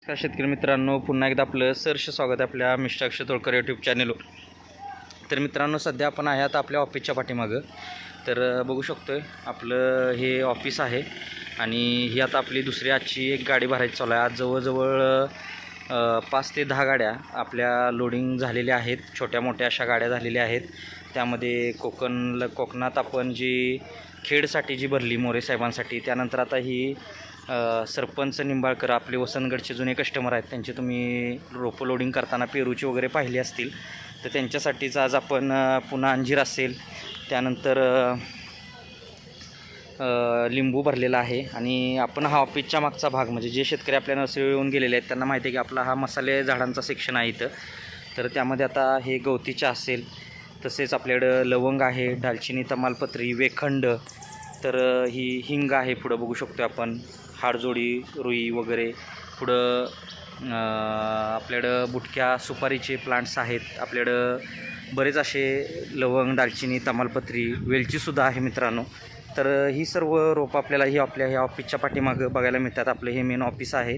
नमस्कार शेतकरी मित्रांनो, पुन्हा एकदा आपलं सहर्ष स्वागत आहे आपल्या मिस्टर अक्षय तोडकर यूट्यूब चॅनलवर. तर मित्रांनो, सध्या आपण आहे आता आपल्या ऑफिसच्या पाठीमागं. तर बघू शकतो आहे आपलं हे ऑफिस आहे आणि ही आता आपली दुसरी आजची एक गाडी भरायची चालू आहे. आज जवळजवळ 5 ते 10 गाड्या आपल्या लोडिंग झालेल्या आहेत. छोट्या मोठ्या अशा गाड्या झालेल्या आहेत. त्यामध्ये कोकणात आपण जी खेडसाठी जी भरली मोरे साहेबांसाठी, त्यानंतर आता ही सरपंच निंबाळकर आपले वसंतगडचे जुने कस्टमर आहेत, त्यांचे तुम्ही रोपं लोडिंग करताना पेरूची वगैरे पाहिली असतील. तर त्यांच्यासाठीच आज आपण पुन्हा अंजीर असेल, त्यानंतर लिंबू भरलेला आहे. आणि आपण हा ऑफिसच्या मागचा भाग म्हणजे जे शेतकरी आपल्या नर्सरीवर येऊन गेलेले आहेत त्यांना माहिती आहे की आपला हा मसाले झाडांचा सेक्शन आहे इथं. तर त्यामध्ये आता हे गवती चहा असेल, तसेच आपल्याकडं लवंग आहे, दालचिनी, तमालपत्री, वेखंड, तर ही हिंग आहे. पुढं बघू शकतो आपण हाडजोडी, रुई वगैरे. पुढं आपल्याकडं बुटक्या सुपारीचे प्लांट्स आहेत. आपल्याकडं बरेच असे लवंग, दालचिनी, तमालपत्री, वेलचीसुद्धा आहे मित्रांनो. तर ही सर्व रोपं आपल्याला आपल्या ह्या ऑफिसच्या पाठीमागं बघायला मिळतात. आपलं हे मेन ऑफिस आहे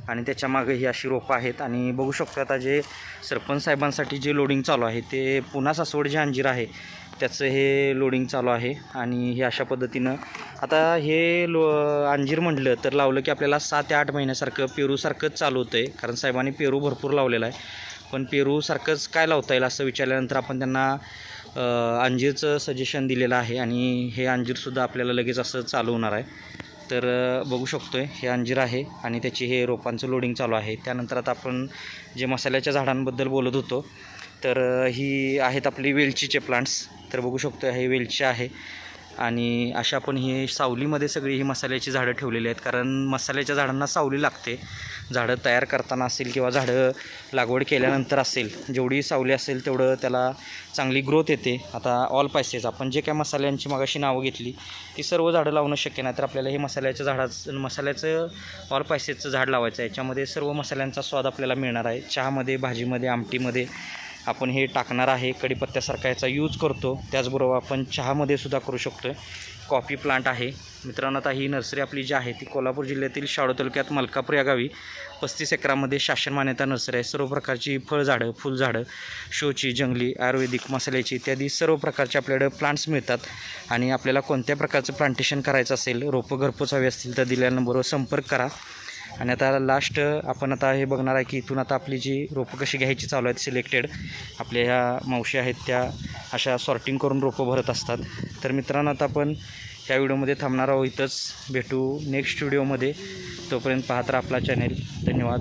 आणि त्याच्यामागं ही अशी रोपं आहेत. आणि बघू शकतो आता जे सरपंच साहेबांसाठी जे लोडिंग चालू आहे ते पुन्हा सासवड जे अंजीर आहे त्याचं हे लोडिंग चालू आहे. आणि हे अशा पद्धतीनं आता हे अंजीर म्हटलं तर लावलं की आपल्याला 7 ते 8 महिन्यासारखं पेरूसारखंच चालू होतं आहे. कारण साहेबांनी पेरू भरपूर लावलेला आहे, पण पेरूसारखंच काय लावता येईल असं विचारल्यानंतर आपण त्यांना अंजीरचं सजेशन दिलेलं आहे. आणि हे अंजीरसुद्धा आपल्याला लगेच असं चालू होणार आहे. तर बघू शकतो आहे हे अंजीर आहे आणि त्याची हे रोपांचं लोडिंग चालू आहे. त्यानंतर आता आपण जे मसाल्याच्या झाडांबद्दल बोलत होतो, तर ही आहेत आपली वेलचीचे प्लांट्स. तर बघू शकतो हे वेलची आहे. आणि अशा आपण ही सावलीमध्ये सगळी ही मसाल्याची झाडं ठेवलेली आहेत, कारण मसाल्याच्या झाडांना सावली लागते. झाडं तयार करताना असेल किंवा झाडं लागवड केल्यानंतर असेल, जेवढी सावली असेल तेवढं त्याला चांगली ग्रोथ येते. आता ऑल पायसेस आपण जे काय मसाल्यांची मगाशी नावं घेतली ती सर्व झाडं लावणं शक्य नाही. तर आपल्याला हे मसाल्याचं ऑल पायसेसचं झाड लावायचं आहे. याच्यामध्ये सर्व मसाल्यांचा स्वाद आपल्याला मिळणार आहे. चहामध्ये, भाजीमध्ये, आमटीमध्ये आपण हे टाकणार आहे. कढीपत्त्यासारखा याचा यूज करतो. त्याचबरोबर आपण चहामध्ये सुद्धा करू शकतो. कॉफी प्लांट आहे मित्रांनो. आता ही नर्सरी आपली जी आहे ती कोल्हापूर जिल्ह्यातील शाळू तालुक्यात मलकापूर या गावी 35 एकरामध्ये शासन मान्यता नर्सरी आहे. सर्व प्रकारची फळझाडं, फुलझाडं, शोची, जंगली, आयुर्वेदिक, मसाल्याची इत्यादी सर्व प्रकारचे आपल्याकडे प्लांट्स मिळतात. आणि आपल्याला कोणत्या प्रकारचं प्लांटेशन करायचं असेल, रोपं घरपोच हवी असतील तर दिलेल्या नंबरवर संपर्क करा. आणि आता लास्ट आपण आता हे बघणार आहे की इथून आता आपली जी रोपं कशी घ्यायची चालू आहेत सिलेक्टेड. आपल्या ह्या मावशी आहेत त्या अशा सॉर्टिंग करून रोपं भरत असतात. तर मित्रांनो, आता आपण ह्या व्हिडिओमध्ये थांबणार आहोत. इथंच भेटू नेक्स्ट व्हिडिओमध्ये. तोपर्यंत पाहत राहा आपला चॅनेल. धन्यवाद.